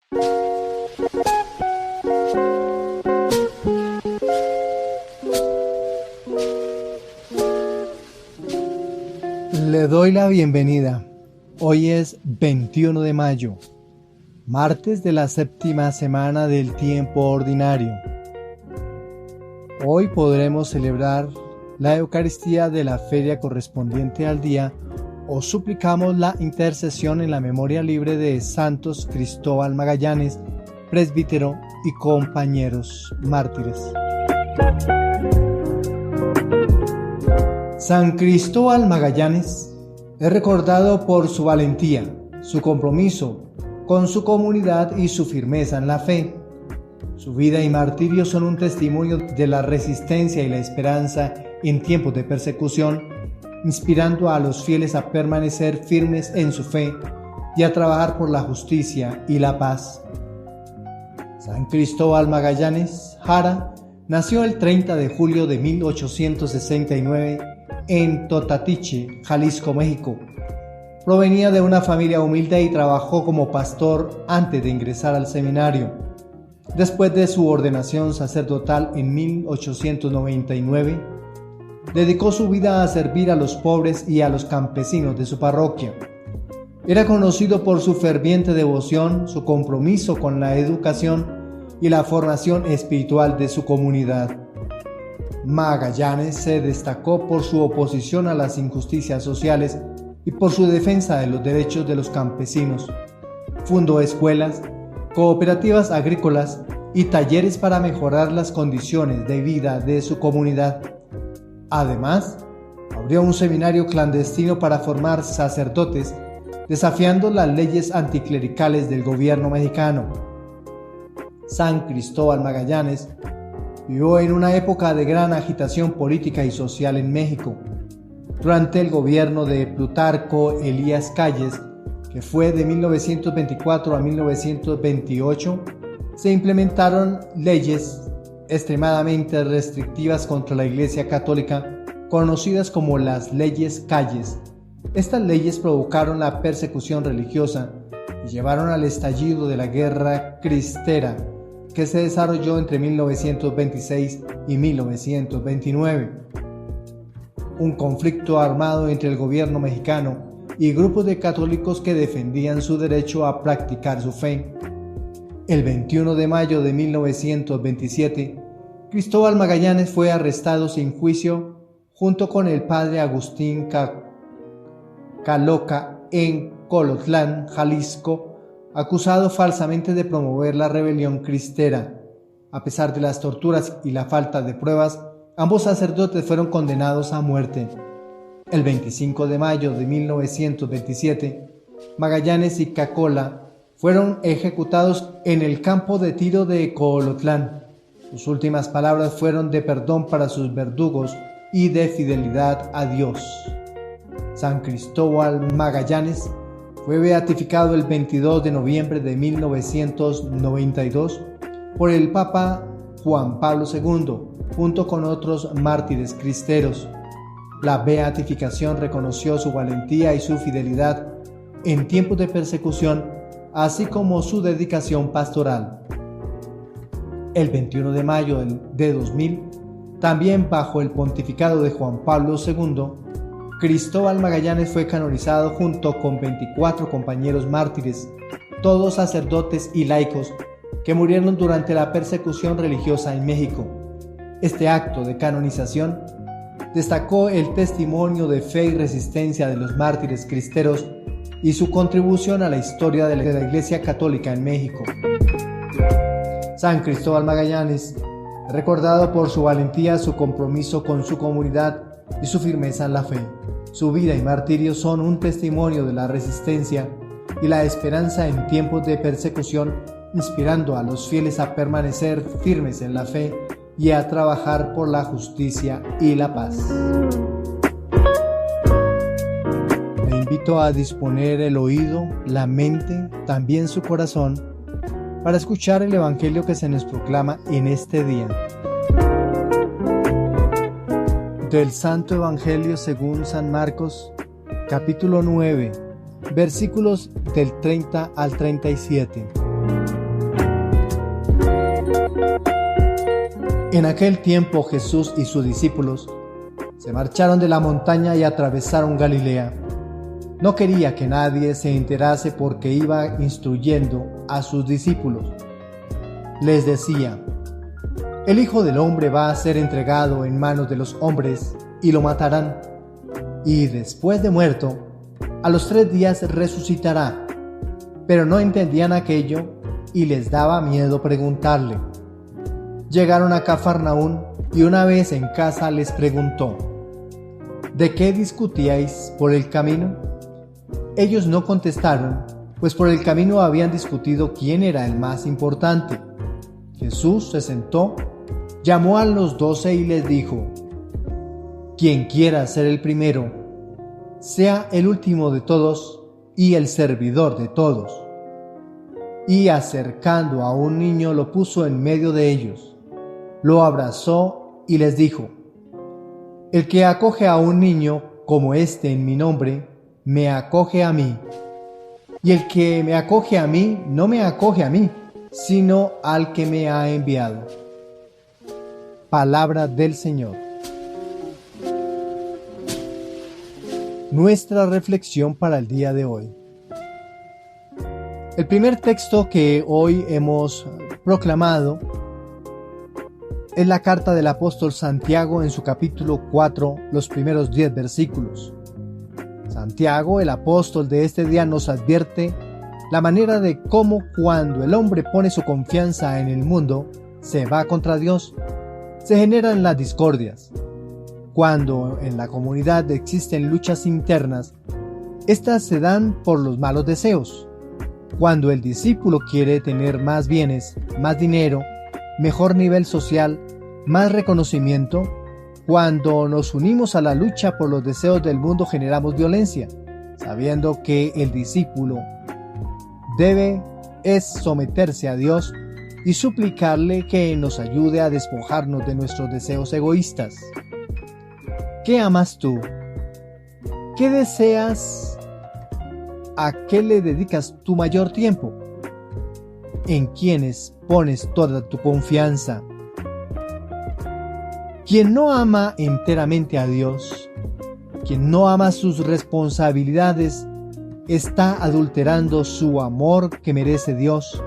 Le doy la bienvenida. Hoy es 21 de mayo, martes de la séptima semana del tiempo ordinario. Hoy podremos celebrar la Eucaristía de la feria correspondiente al día o suplicamos la intercesión en la memoria libre de Santos Cristóbal Magallanes, presbítero y compañeros mártires. San Cristóbal Magallanes es recordado por su valentía, su compromiso con su comunidad y su firmeza en la fe. Su vida y martirio son un testimonio de la resistencia y la esperanza en tiempos de persecución, inspirando a los fieles a permanecer firmes en su fe y a trabajar por la justicia y la paz. San Cristóbal Magallanes Jara nació el 30 de julio de 1869 en Totatiche, Jalisco, México. Provenía de una familia humilde y trabajó como pastor antes de ingresar al seminario. Después de su ordenación sacerdotal en 1899, dedicó su vida a servir a los pobres y a los campesinos de su parroquia. Era conocido por su ferviente devoción, su compromiso con la educación y la formación espiritual de su comunidad. Magallanes se destacó por su oposición a las injusticias sociales y por su defensa de los derechos de los campesinos. Fundó escuelas, cooperativas agrícolas y talleres para mejorar las condiciones de vida de su comunidad. Además, abrió un seminario clandestino para formar sacerdotes, desafiando las leyes anticlericales del gobierno mexicano. San Cristóbal Magallanes vivió en una época de gran agitación política y social en México. Durante el gobierno de Plutarco Elías Calles, que fue de 1924 a 1928, se implementaron leyes extremadamente restrictivas contra la Iglesia Católica, conocidas como las leyes Calles. Estas leyes provocaron la persecución religiosa y llevaron al estallido de la Guerra Cristera, que se desarrolló entre 1926 y 1929. Un conflicto armado entre el gobierno mexicano y grupos de católicos que defendían su derecho a practicar su fe. El 21 de mayo de 1927, Cristóbal Magallanes fue arrestado sin juicio junto con el padre Agustín Caloca en Colotlán, Jalisco, acusado falsamente de promover la rebelión cristera. A pesar de las torturas y la falta de pruebas, ambos sacerdotes fueron condenados a muerte. El 25 de mayo de 1927, Magallanes y Cacola fueron ejecutados en el campo de tiro de Colotlán. Sus últimas palabras fueron de perdón para sus verdugos y de fidelidad a Dios. San Cristóbal Magallanes fue beatificado el 22 de noviembre de 1992 por el Papa Juan Pablo II, junto con otros mártires cristeros. La beatificación reconoció su valentía y su fidelidad en tiempos de persecución, así como su dedicación pastoral. El 21 de mayo de 2000, también bajo el pontificado de Juan Pablo II, Cristóbal Magallanes fue canonizado junto con 24 compañeros mártires, todos sacerdotes y laicos, que murieron durante la persecución religiosa en México. Este acto de canonización destacó el testimonio de fe y resistencia de los mártires cristeros y su contribución a la historia de la Iglesia Católica en México. San Cristóbal Magallanes, recordado por su valentía, su compromiso con su comunidad y su firmeza en la fe. Su vida y martirio son un testimonio de la resistencia y la esperanza en tiempos de persecución, inspirando a los fieles a permanecer firmes en la fe y a trabajar por la justicia y la paz. Le invito a disponer el oído, la mente, también su corazón, para escuchar el Evangelio que se nos proclama en este día. Del Santo Evangelio según San Marcos, capítulo 9, versículos del 30 al 37. En aquel tiempo Jesús y sus discípulos se marcharon de la montaña y atravesaron Galilea. No quería que nadie se enterase porque iba instruyendo a sus discípulos. Les decía: el Hijo del Hombre va a ser entregado en manos de los hombres y lo matarán, y después de muerto, a los 3 días resucitará. Pero no entendían aquello y les daba miedo preguntarle. Llegaron a Cafarnaún y una vez en casa les preguntó: ¿de qué discutíais por el camino? Ellos no contestaron, pues por el camino habían discutido quién era el más importante. Jesús se sentó, llamó a los 12 y les dijo: quien quiera ser el primero, sea el último de todos y el servidor de todos. Y acercando a un niño lo puso en medio de ellos, lo abrazó y les dijo: el que acoge a un niño como este en mi nombre, me acoge a mí. Y el que me acoge a mí, no me acoge a mí, sino al que me ha enviado. Palabra del Señor. Nuestra reflexión para el día de hoy. El primer texto que hoy hemos proclamado es la carta del apóstol Santiago en su capítulo 4, los primeros 10 versículos. Santiago, el apóstol de este día, nos advierte la manera de cómo cuando el hombre pone su confianza en el mundo, se va contra Dios, se generan las discordias. Cuando en la comunidad existen luchas internas, estas se dan por los malos deseos. Cuando el discípulo quiere tener más bienes, más dinero, mejor nivel social, más reconocimiento, cuando nos unimos a la lucha por los deseos del mundo generamos violencia, sabiendo que el discípulo debe someterse a Dios y suplicarle que nos ayude a despojarnos de nuestros deseos egoístas. ¿Qué amas tú? ¿Qué deseas? ¿A qué le dedicas tu mayor tiempo? ¿En quiénes pones toda tu confianza? Quien no ama enteramente a Dios, quien no ama sus responsabilidades, está adulterando su amor que merece Dios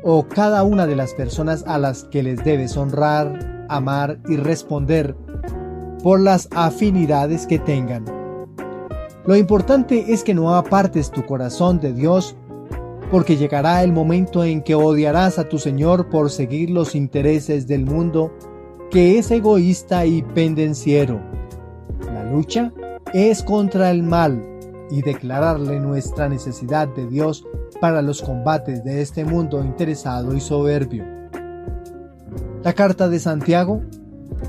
o cada una de las personas a las que les debes honrar, amar y responder por las afinidades que tengan. Lo importante es que no apartes tu corazón de Dios, porque llegará el momento en que odiarás a tu Señor por seguir los intereses del mundo, que es egoísta y pendenciero. La lucha es contra el mal y declararle nuestra necesidad de Dios para los combates de este mundo interesado y soberbio. La carta de Santiago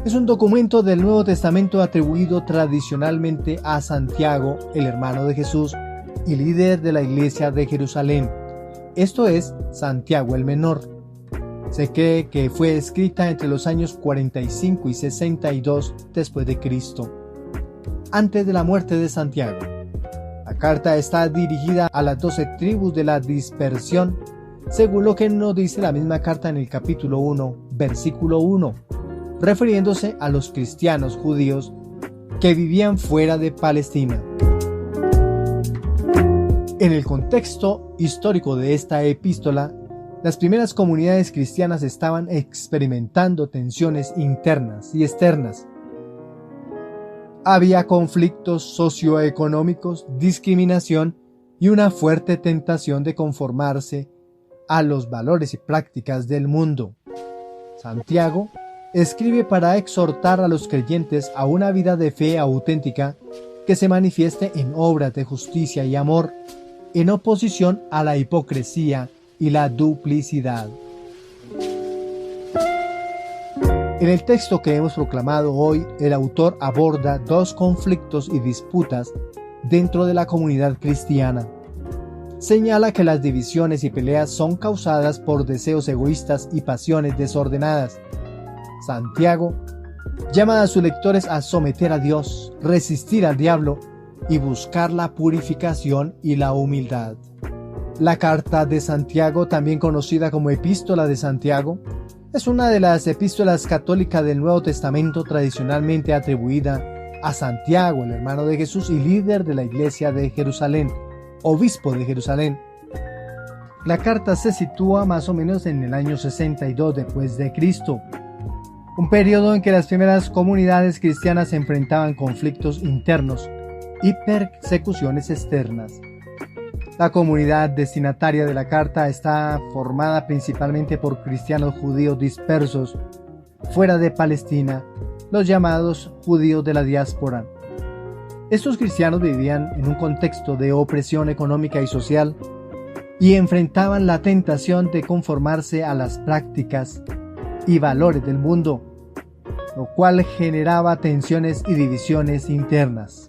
es un documento del Nuevo Testamento atribuido tradicionalmente a Santiago, el hermano de Jesús y líder de la iglesia de Jerusalén. Esto es Santiago el Menor. Se cree que fue escrita entre los años 45 y 62 después de Cristo, antes de la muerte de Santiago. La carta está dirigida a las 12 tribus de la dispersión, según lo que nos dice la misma carta en el capítulo 1, versículo 1, refiriéndose a los cristianos judíos que vivían fuera de Palestina. En el contexto histórico de esta epístola, las primeras comunidades cristianas estaban experimentando tensiones internas y externas. Había conflictos socioeconómicos, discriminación y una fuerte tentación de conformarse a los valores y prácticas del mundo. Santiago escribe para exhortar a los creyentes a una vida de fe auténtica que se manifieste en obras de justicia y amor, en oposición a la hipocresía y la duplicidad. En el texto que hemos proclamado hoy, el autor aborda 2 conflictos y disputas dentro de la comunidad cristiana. Señala que las divisiones y peleas son causadas por deseos egoístas y pasiones desordenadas. Santiago llama a sus lectores a someter a Dios, resistir al diablo y buscar la purificación y la humildad. La Carta de Santiago, también conocida como Epístola de Santiago, es una de las epístolas católicas del Nuevo Testamento tradicionalmente atribuida a Santiago, el hermano de Jesús y líder de la Iglesia de Jerusalén, obispo de Jerusalén. La carta se sitúa más o menos en el año 62 después de Cristo, un periodo en que las primeras comunidades cristianas se enfrentaban conflictos internos y persecuciones externas. La comunidad destinataria de la carta está formada principalmente por cristianos judíos dispersos fuera de Palestina, los llamados judíos de la diáspora. Estos cristianos vivían en un contexto de opresión económica y social y enfrentaban la tentación de conformarse a las prácticas y valores del mundo, lo cual generaba tensiones y divisiones internas.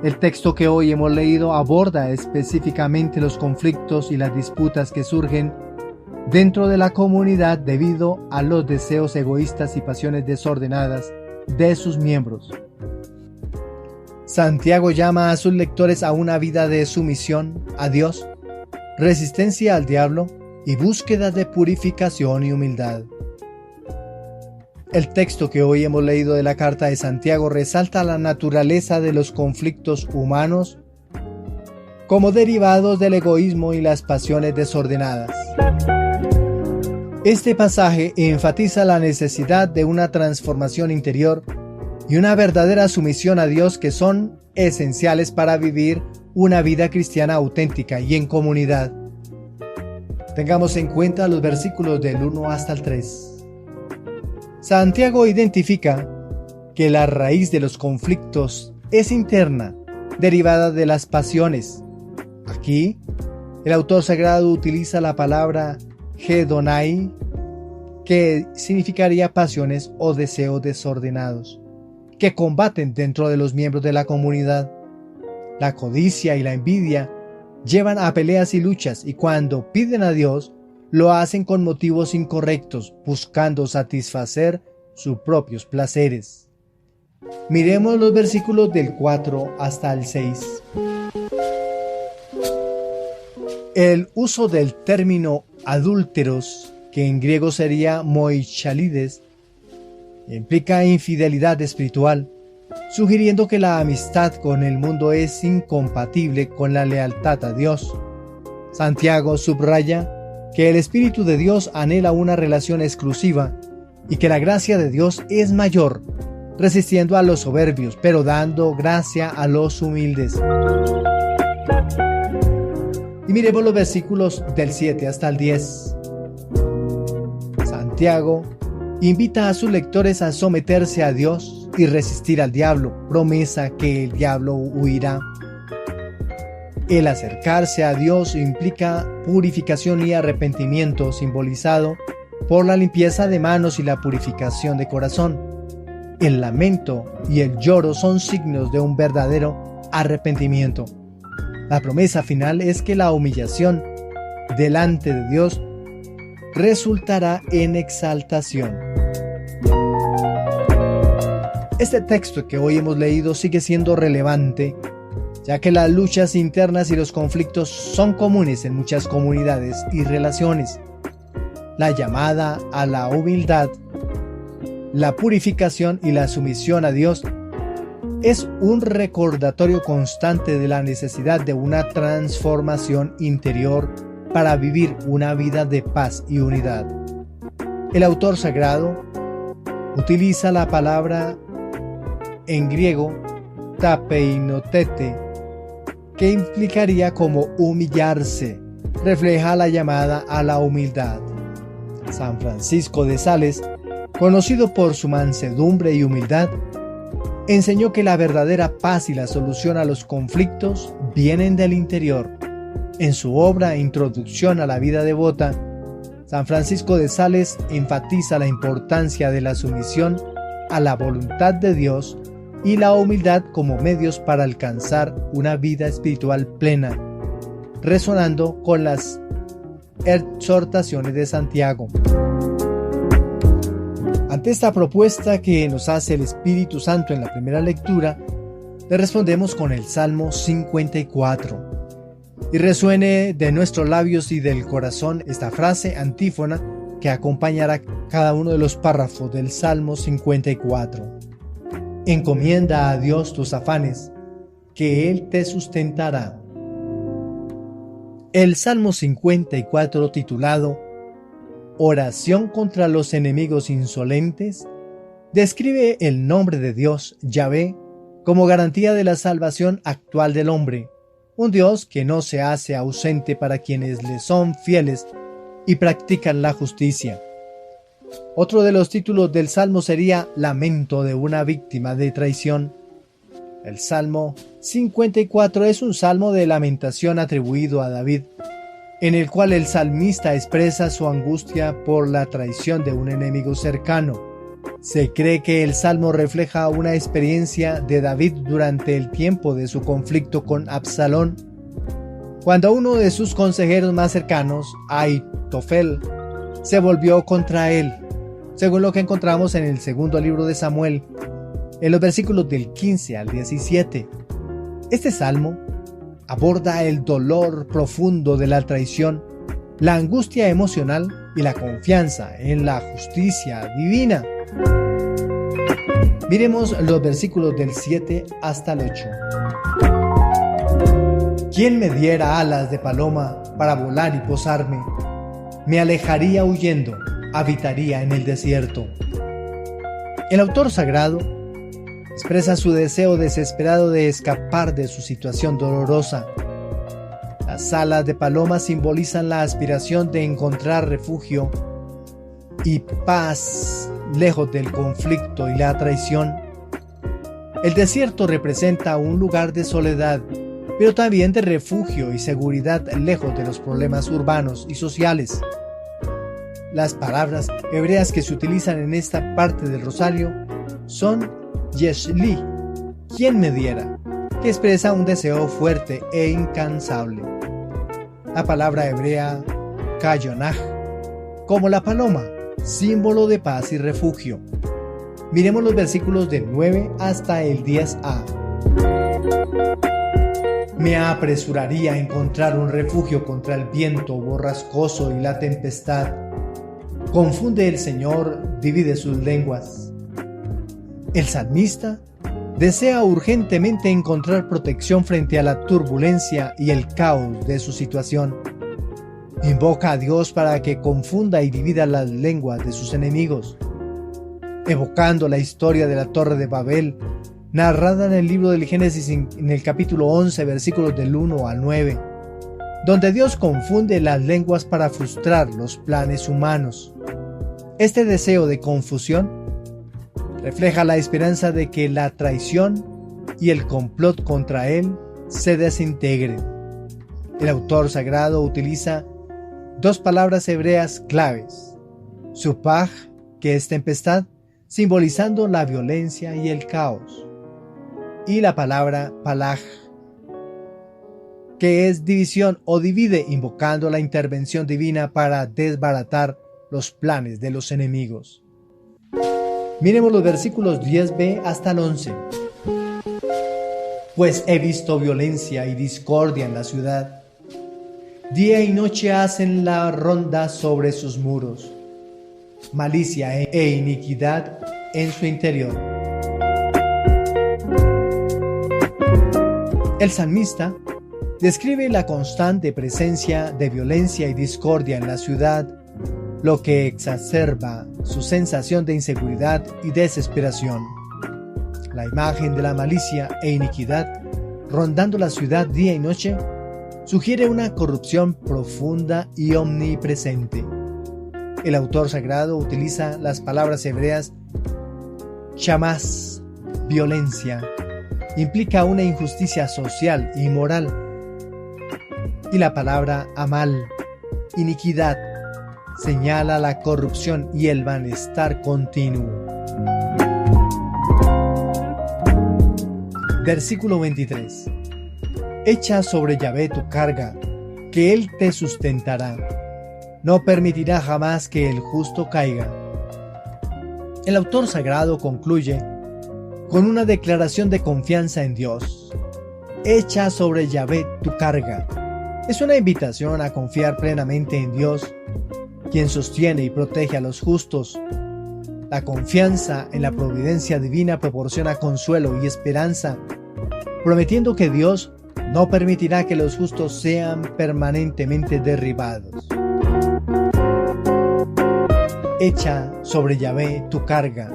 El texto que hoy hemos leído aborda específicamente los conflictos y las disputas que surgen dentro de la comunidad debido a los deseos egoístas y pasiones desordenadas de sus miembros. Santiago llama a sus lectores a una vida de sumisión a Dios, resistencia al diablo y búsqueda de purificación y humildad. El texto que hoy hemos leído de la carta de Santiago resalta la naturaleza de los conflictos humanos como derivados del egoísmo y las pasiones desordenadas. Este pasaje enfatiza la necesidad de una transformación interior y una verdadera sumisión a Dios que son esenciales para vivir una vida cristiana auténtica y en comunidad. Tengamos en cuenta los versículos del 1 hasta el 3. Santiago identifica que la raíz de los conflictos es interna, derivada de las pasiones. Aquí, el autor sagrado utiliza la palabra hedonai, que significaría pasiones o deseos desordenados, que combaten dentro de los miembros de la comunidad. La codicia y la envidia llevan a peleas y luchas, y cuando piden a Dios, lo hacen con motivos incorrectos, buscando satisfacer sus propios placeres. Miremos los versículos del 4 hasta el 6. El uso del término adúlteros, que en griego sería moichalides, implica infidelidad espiritual, sugiriendo que la amistad con el mundo es incompatible con la lealtad a Dios. Santiago subraya que el Espíritu de Dios anhela una relación exclusiva y que la gracia de Dios es mayor, resistiendo a los soberbios, pero dando gracia a los humildes. Y miremos los versículos del 7 hasta el 10. Santiago invita a sus lectores a someterse a Dios y resistir al diablo, promesa que el diablo huirá. El acercarse a Dios implica purificación y arrepentimiento, simbolizado por la limpieza de manos y la purificación de corazón. El lamento y el lloro son signos de un verdadero arrepentimiento. La promesa final es que la humillación delante de Dios resultará en exaltación. Este texto que hoy hemos leído sigue siendo relevante, ya que las luchas internas y los conflictos son comunes en muchas comunidades y relaciones. La llamada a la humildad, la purificación y la sumisión a Dios es un recordatorio constante de la necesidad de una transformación interior para vivir una vida de paz y unidad. El autor sagrado utiliza la palabra en griego tapeinotete, que implicaría como humillarse, refleja la llamada a la humildad. San Francisco de Sales, conocido por su mansedumbre y humildad, enseñó que la verdadera paz y la solución a los conflictos vienen del interior. En su obra Introducción a la vida devota, San Francisco de Sales enfatiza la importancia de la sumisión a la voluntad de Dios y la humildad como medios para alcanzar una vida espiritual plena, resonando con las exhortaciones de Santiago. Ante esta propuesta que nos hace el Espíritu Santo en la primera lectura, le respondemos con el Salmo 54. y resuene de nuestros labios y del corazón esta frase antífona que acompañará cada uno de los párrafos del Salmo 54. Encomienda a Dios tus afanes, que Él te sustentará. El Salmo 54, titulado Oración contra los enemigos insolentes, describe el nombre de Dios, Yahvé, como garantía de la salvación actual del hombre, un Dios que no se hace ausente para quienes le son fieles y practican la justicia. Otro de los títulos del Salmo sería Lamento de una víctima de traición. El Salmo 54 es un salmo de lamentación atribuido a David, en el cual el salmista expresa su angustia por la traición de un enemigo cercano. Se cree que el salmo refleja una experiencia de David durante el tiempo de su conflicto con Absalón, cuando uno de sus consejeros más cercanos, Ahitofel, se volvió contra él, según lo que encontramos en el segundo libro de Samuel, en los versículos del 15 al 17. Este salmo aborda el dolor profundo de la traición, la angustia emocional y la confianza en la justicia divina. Miremos los versículos del 7 hasta el 8. ¿Quién me diera alas de paloma para volar y posarme? Me alejaría huyendo, habitaría en el desierto. El autor sagrado expresa su deseo desesperado de escapar de su situación dolorosa. Las alas de paloma simbolizan la aspiración de encontrar refugio y paz lejos del conflicto y la traición. El desierto representa un lugar de soledad, pero también de refugio y seguridad lejos de los problemas urbanos y sociales. Las palabras hebreas que se utilizan en esta parte del rosario son Yeshli, quien me diera, que expresa un deseo fuerte e incansable. La palabra hebrea Kayonaj, como la paloma, símbolo de paz y refugio. Miremos los versículos del 9 hasta el 10a. Me apresuraría a encontrar un refugio contra el viento borrascoso y la tempestad. Confunde el Señor, divide sus lenguas. El salmista desea urgentemente encontrar protección frente a la turbulencia y el caos de su situación. Invoca a Dios para que confunda y divida las lenguas de sus enemigos. Evocando la historia de la Torre de Babel, narrada en el libro del Génesis en el capítulo 11, versículos del 1 al 9, donde Dios confunde las lenguas para frustrar los planes humanos. Este deseo de confusión refleja la esperanza de que la traición y el complot contra él se desintegren. El autor sagrado utiliza dos palabras hebreas claves: supaj, que es tempestad, simbolizando la violencia y el caos, y la palabra palaj, que es división o divide, invocando la intervención divina para desbaratar los planes de los enemigos. Miremos los versículos 10b hasta el 11. Pues he visto violencia y discordia en la ciudad. Día y noche hacen la ronda sobre sus muros. Malicia e iniquidad en su interior. El salmista describe la constante presencia de violencia y discordia en la ciudad, lo que exacerba su sensación de inseguridad y desesperación. La imagen de la malicia e iniquidad rondando la ciudad día y noche sugiere una corrupción profunda y omnipresente. El autor sagrado utiliza las palabras hebreas chamás, violencia, implica una injusticia social y moral, y la palabra amal, iniquidad, señala la corrupción y el malestar continuo. Versículo 23. Echa sobre Yahvé tu carga, que Él te sustentará. No permitirá jamás que el justo caiga. El autor sagrado concluye con una declaración de confianza en Dios. Echa sobre Yahvé tu carga. Es una invitación a confiar plenamente en Dios, quien sostiene y protege a los justos. La confianza en la providencia divina proporciona consuelo y esperanza, prometiendo que Dios no permitirá que los justos sean permanentemente derribados. Echa sobre Yahvé tu carga.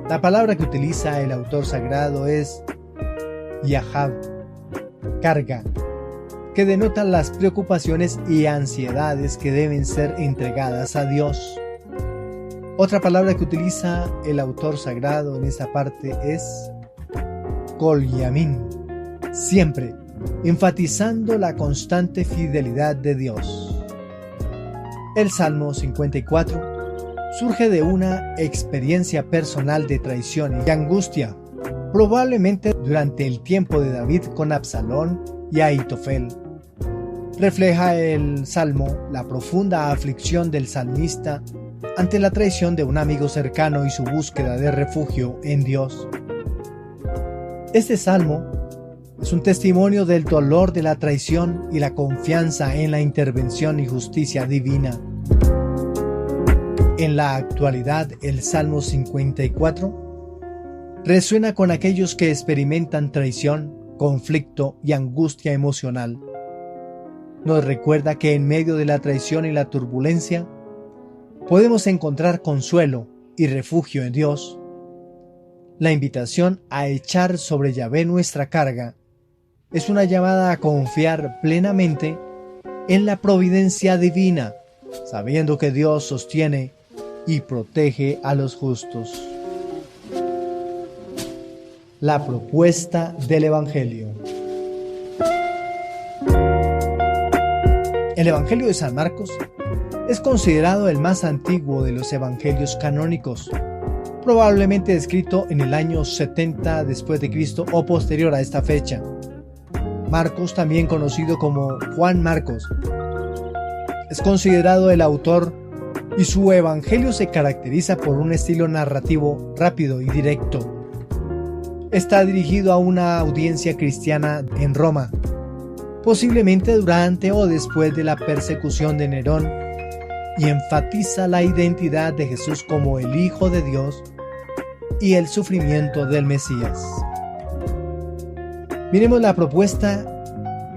La palabra que utiliza el autor sagrado es Yahab, carga, que denota las preocupaciones y ansiedades que deben ser entregadas a Dios. Otra palabra que utiliza el autor sagrado en esta parte es Kol Yamin, siempre, enfatizando la constante fidelidad de Dios. El Salmo 54 surge de una experiencia personal de traición y angustia, probablemente durante el tiempo de David con Absalón y Ahitofel. Refleja el Salmo la profunda aflicción del salmista ante la traición de un amigo cercano y su búsqueda de refugio en Dios. Este Salmo es un testimonio del dolor de la traición y la confianza en la intervención y justicia divina. En la actualidad, el Salmo 54 resuena con aquellos que experimentan traición, conflicto y angustia emocional. Nos recuerda que en medio de la traición y la turbulencia, podemos encontrar consuelo y refugio en Dios. La invitación a echar sobre Yahvé nuestra carga es una llamada a confiar plenamente en la providencia divina, sabiendo que Dios sostiene y protege a los justos. La propuesta del Evangelio. El Evangelio de San Marcos es considerado el más antiguo de los evangelios canónicos, probablemente escrito en el año 70 después de Cristo o posterior a esta fecha. Marcos, también conocido como Juan Marcos, es considerado el autor y su evangelio se caracteriza por un estilo narrativo rápido y directo. Está dirigido a una audiencia cristiana en Roma, posiblemente durante o después de la persecución de Nerón, y enfatiza la identidad de Jesús como el Hijo de Dios y el sufrimiento del Mesías. Miremos la propuesta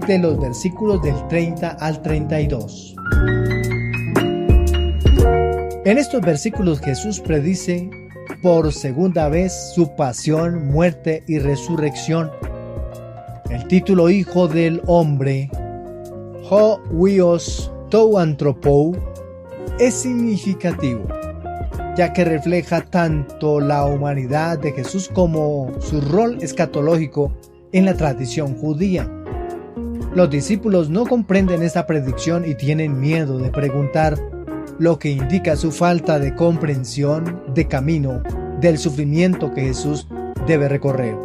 de los versículos del 30 al 32. En estos versículos Jesús predice por segunda vez su pasión, muerte y resurrección. El título Hijo del Hombre, Ho Huios Tou Anthropou, es significativo, ya que refleja tanto la humanidad de Jesús como su rol escatológico en la tradición judía. Los discípulos no comprenden esta predicción y tienen miedo de preguntar, lo que indica su falta de comprensión de camino del sufrimiento que Jesús debe recorrer.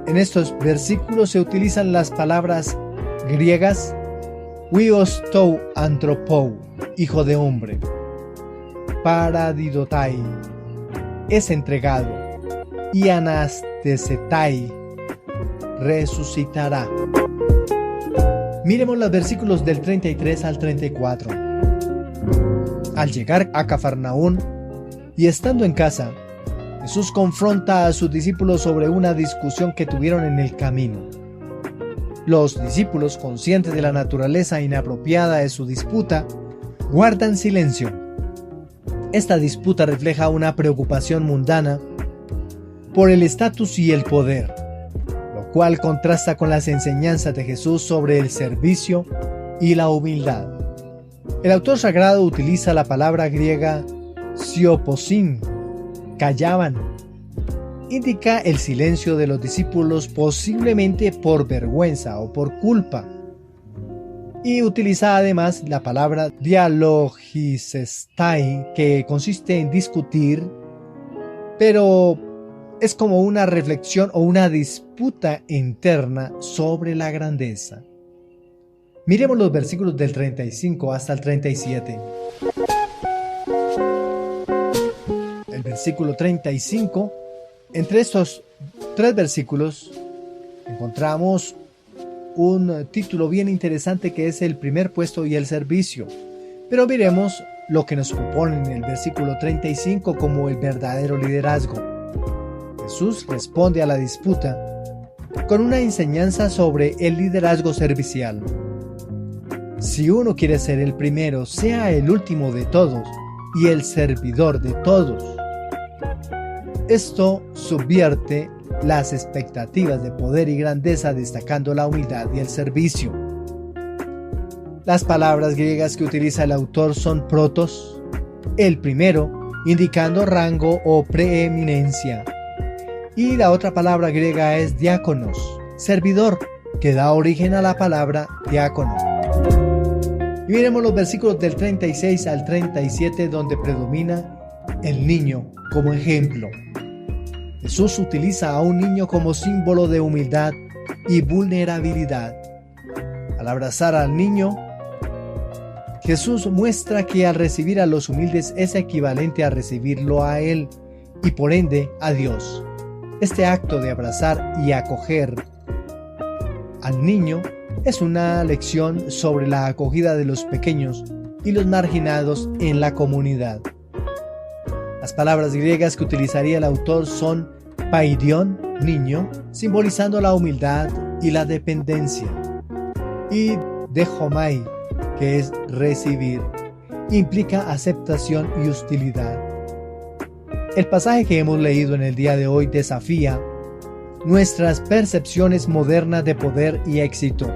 En estos versículos se utilizan las palabras griegas Huios Tou Anthropou, Hijo de Hombre, Paradidotai, es entregado, y Anastesetai, resucitará. Miremos los versículos del 33 al 34. Al llegar a Cafarnaún y estando en casa, Jesús confronta a sus discípulos sobre una discusión que tuvieron en el camino. Los discípulos, conscientes de la naturaleza inapropiada de su disputa, guardan silencio. Esta disputa refleja una preocupación mundana por el estatus y el poder, lo cual contrasta con las enseñanzas de Jesús sobre el servicio y la humildad. El autor sagrado utiliza la palabra griega sioposin, callaban. Indica el silencio de los discípulos, posiblemente por vergüenza o por culpa. Y utiliza además la palabra dialogisestai, que consiste en discutir, pero es como una reflexión o una disputa interna sobre la grandeza. Miremos los versículos del 35 hasta el 37. El versículo 35, entre estos tres versículos encontramos un título bien interesante que es el primer puesto y el servicio. Pero miremos lo que nos propone en el versículo 35 como el verdadero liderazgo. Jesús responde a la disputa con una enseñanza sobre el liderazgo servicial. Si uno quiere ser el primero, sea el último de todos y el servidor de todos. Esto subvierte las expectativas de poder y grandeza, destacando la humildad y el servicio. Las palabras griegas que utiliza el autor son protos, el primero, indicando rango o preeminencia, y la otra palabra griega es diáconos, servidor, que da origen a la palabra diácono. Y miremos los versículos del 36 al 37 donde predomina el niño como ejemplo. Jesús utiliza a un niño como símbolo de humildad y vulnerabilidad. Al abrazar al niño, Jesús muestra que al recibir a los humildes es equivalente a recibirlo a Él y por ende a Dios. Este acto de abrazar y acoger al niño es una lección sobre la acogida de los pequeños y los marginados en la comunidad. Las palabras griegas que utilizaría el autor son paidion, niño, simbolizando la humildad y la dependencia, y dechomai, que es recibir, implica aceptación y hostilidad. El pasaje que hemos leído en el día de hoy desafía nuestras percepciones modernas de poder y éxito.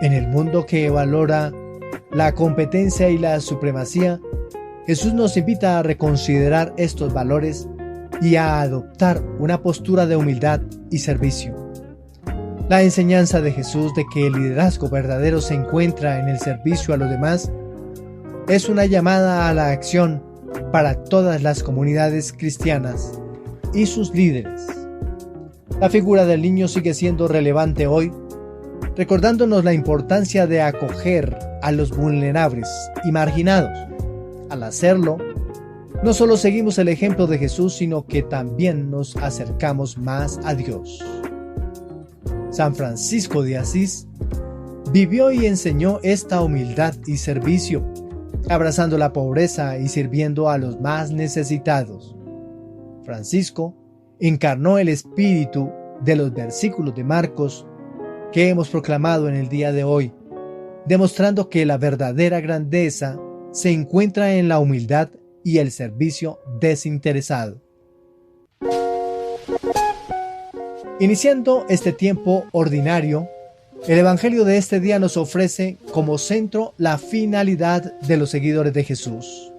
En el mundo que valora la competencia y la supremacía, Jesús nos invita a reconsiderar estos valores y a adoptar una postura de humildad y servicio. La enseñanza de Jesús de que el liderazgo verdadero se encuentra en el servicio a los demás es una llamada a la acción para todas las comunidades cristianas y sus líderes. La figura del niño sigue siendo relevante hoy, recordándonos la importancia de acoger a los vulnerables y marginados. Al hacerlo, no solo seguimos el ejemplo de Jesús, sino que también nos acercamos más a Dios. San Francisco de Asís vivió y enseñó esta humildad y servicio, abrazando la pobreza y sirviendo a los más necesitados. Francisco encarnó el espíritu de los versículos de Marcos que hemos proclamado en el día de hoy, demostrando que la verdadera grandeza se encuentra en la humildad y el servicio desinteresado. Iniciando este tiempo ordinario, el Evangelio de este día nos ofrece como centro la finalidad de los seguidores de Jesús.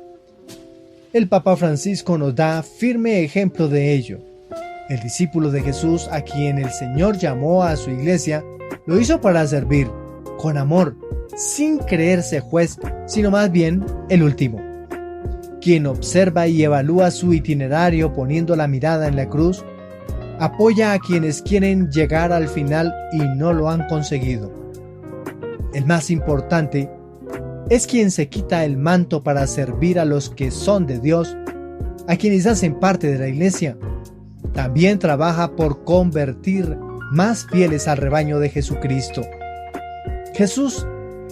El Papa Francisco nos da firme ejemplo de ello. El discípulo de Jesús, a quien el Señor llamó a su iglesia, lo hizo para servir, con amor, sin creerse juez, sino más bien el último. Quien observa y evalúa su itinerario poniendo la mirada en la cruz, apoya a quienes quieren llegar al final y no lo han conseguido. El más importante es quien se quita el manto para servir a los que son de Dios, a quienes hacen parte de la iglesia. También trabaja por convertir más fieles al rebaño de Jesucristo. Jesús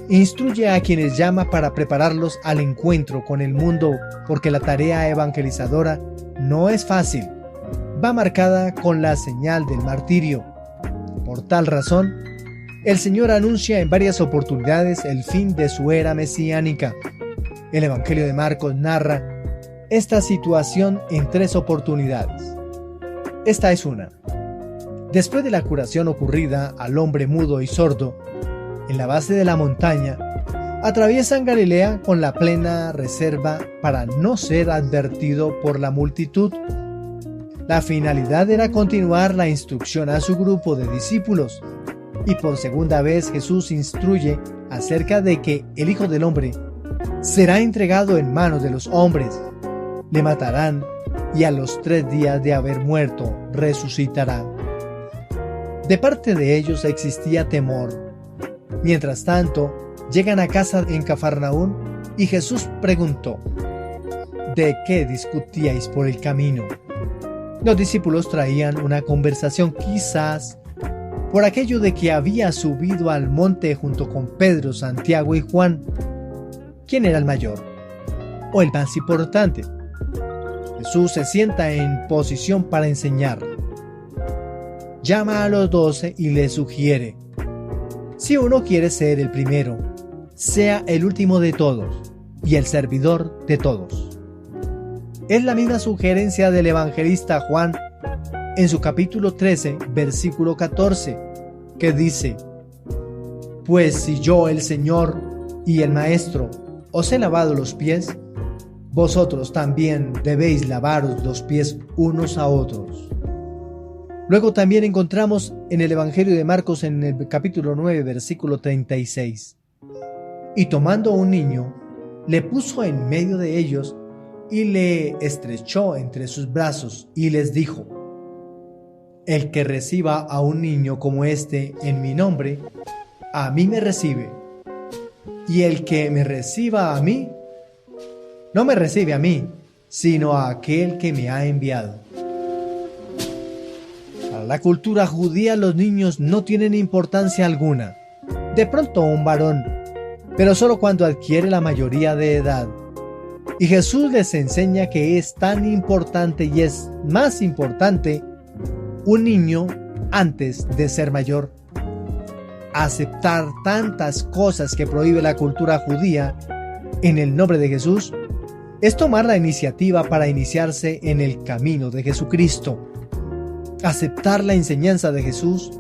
instruye a quienes llama para prepararlos al encuentro con el mundo, porque la tarea evangelizadora no es fácil. Va marcada con la señal del martirio. Por tal razón, el Señor anuncia en varias oportunidades el fin de su era mesiánica. El Evangelio de Marcos narra esta situación en 3 oportunidades. Esta es una. Después de la curación ocurrida al hombre mudo y sordo, en la base de la montaña, atraviesan Galilea con la plena reserva para no ser advertido por la multitud. La finalidad era continuar la instrucción a su grupo de discípulos, y por segunda vez Jesús instruye acerca de que el Hijo del Hombre será entregado en manos de los hombres, le matarán y a los 3 días de haber muerto resucitará. De parte de ellos existía temor. Mientras tanto, llegan a casa en Cafarnaún y Jesús preguntó: ¿de qué discutíais por el camino? Los discípulos traían una conversación, quizás por aquello de que había subido al monte junto con Pedro, Santiago y Juan. ¿Quién era el mayor o el más importante? Jesús se sienta en posición para enseñar. Llama a los 12 y les sugiere: si uno quiere ser el primero, sea el último de todos y el servidor de todos. Es la misma sugerencia del evangelista Juan en su capítulo 13, versículo 14, que dice: pues si yo, el Señor y el Maestro, os he lavado los pies, vosotros también debéis lavaros los pies unos a otros. Luego también encontramos en el Evangelio de Marcos, en el capítulo 9, versículo 36. Y tomando un niño, le puso en medio de ellos y le estrechó entre sus brazos y les dijo: el que reciba a un niño como este en mi nombre, a mí me recibe. Y el que me reciba a mí, no me recibe a mí, sino a aquel que me ha enviado. Para la cultura judía, los niños no tienen importancia alguna. De pronto un varón, pero solo cuando adquiere la mayoría de edad. Y Jesús les enseña que es tan importante y es más importante un niño antes de ser mayor. Aceptar tantas cosas que prohíbe la cultura judía en el nombre de Jesús es tomar la iniciativa para iniciarse en el camino de Jesucristo. Aceptar la enseñanza de Jesús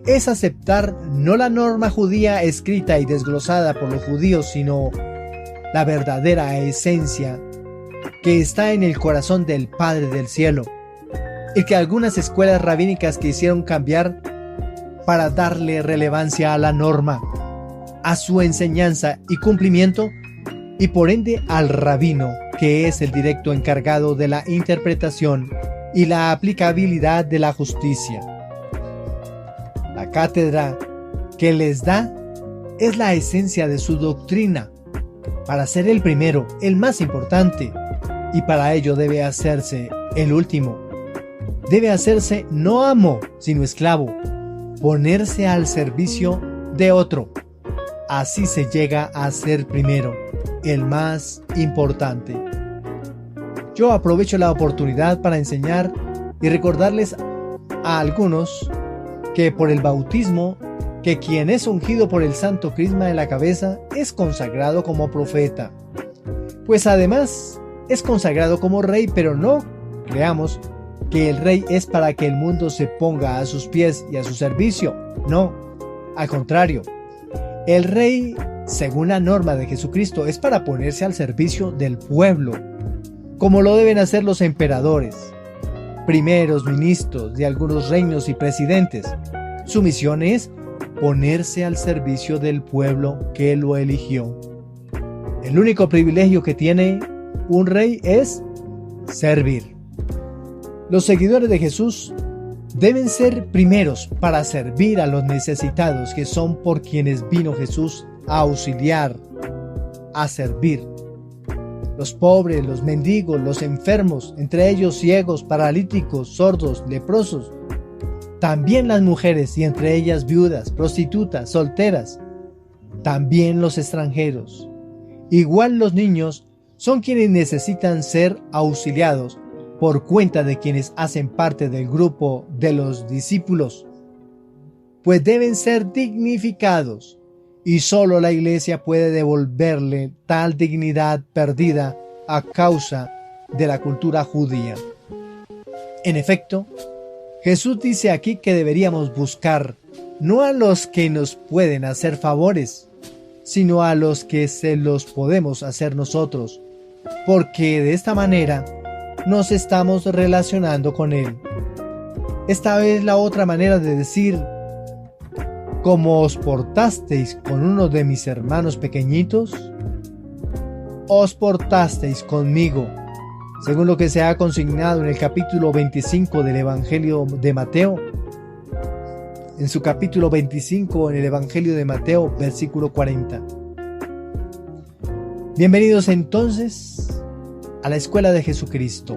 es aceptar no la norma judía escrita y desglosada por los judíos, sino la verdadera esencia que está en el corazón del Padre del Cielo, y que algunas escuelas rabínicas quisieron cambiar para darle relevancia a la norma, a su enseñanza y cumplimiento, y por ende al rabino, que es el directo encargado de la interpretación y la aplicabilidad de la justicia. La cátedra que les da es la esencia de su doctrina, para ser el primero, el más importante, y para ello debe hacerse el último. Debe hacerse no amo, sino esclavo, ponerse al servicio de otro. Así se llega a ser primero, el más importante. Yo aprovecho la oportunidad para enseñar y recordarles a algunos que por el bautismo, que quien es ungido por el santo crisma en la cabeza es consagrado como profeta, pues además es consagrado como rey, pero no creamos que el rey es para que el mundo se ponga a sus pies y a su servicio. No, al contrario, el rey, según la norma de Jesucristo, es para ponerse al servicio del pueblo, como lo deben hacer los emperadores, primeros ministros de algunos reinos y presidentes. Su misión es ponerse al servicio del pueblo que lo eligió. El único privilegio que tiene un rey es servir. Los seguidores de Jesús deben ser primeros para servir a los necesitados, que son por quienes vino Jesús a auxiliar, a servir. Los pobres, los mendigos, los enfermos, entre ellos ciegos, paralíticos, sordos, leprosos. También las mujeres, y entre ellas viudas, prostitutas, solteras. También los extranjeros. Igual los niños son quienes necesitan ser auxiliados por cuenta de quienes hacen parte del grupo de los discípulos, pues deben ser dignificados, y solo la Iglesia puede devolverle tal dignidad perdida a causa de la cultura judía. En efecto, Jesús dice aquí que deberíamos buscar no a los que nos pueden hacer favores, sino a los que se los podemos hacer nosotros, porque de esta manera nos estamos relacionando con Él. Esta vez la otra manera de decir: como os portasteis con uno de mis hermanos pequeñitos, os portasteis conmigo, según lo que se ha consignado en el capítulo 25 del Evangelio de Mateo. En su capítulo 25 en el Evangelio de Mateo, versículo 40. Bienvenidos entonces a la escuela de Jesucristo,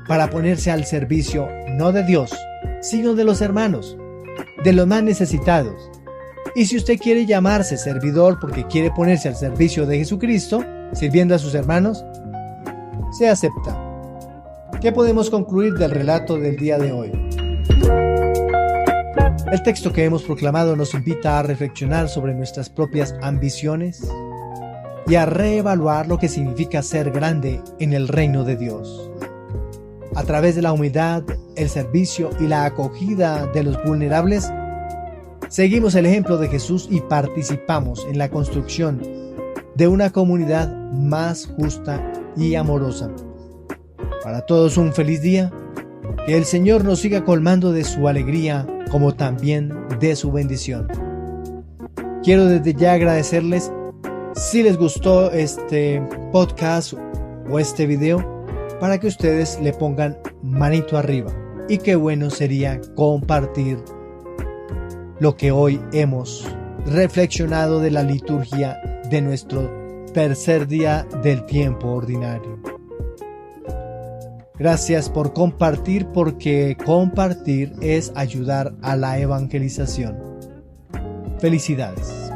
para ponerse al servicio no de Dios, sino de los hermanos, de los más necesitados. Y si usted quiere llamarse servidor porque quiere ponerse al servicio de Jesucristo, sirviendo a sus hermanos, se acepta. ¿Qué podemos concluir del relato del día de hoy? El texto que hemos proclamado nos invita a reflexionar sobre nuestras propias ambiciones y a reevaluar lo que significa ser grande en el reino de Dios. A través de la humildad, el servicio y la acogida de los vulnerables, seguimos el ejemplo de Jesús y participamos en la construcción de una comunidad más justa y amorosa. Para todos un feliz día, que el Señor nos siga colmando de su alegría como también de su bendición. Quiero desde ya agradecerles si les gustó este podcast o este video, para que ustedes le pongan manito arriba, y qué bueno sería compartir lo que hoy hemos reflexionado de la liturgia de nuestro tercer día del tiempo ordinario. Gracias por compartir, porque compartir es ayudar a la evangelización. Felicidades.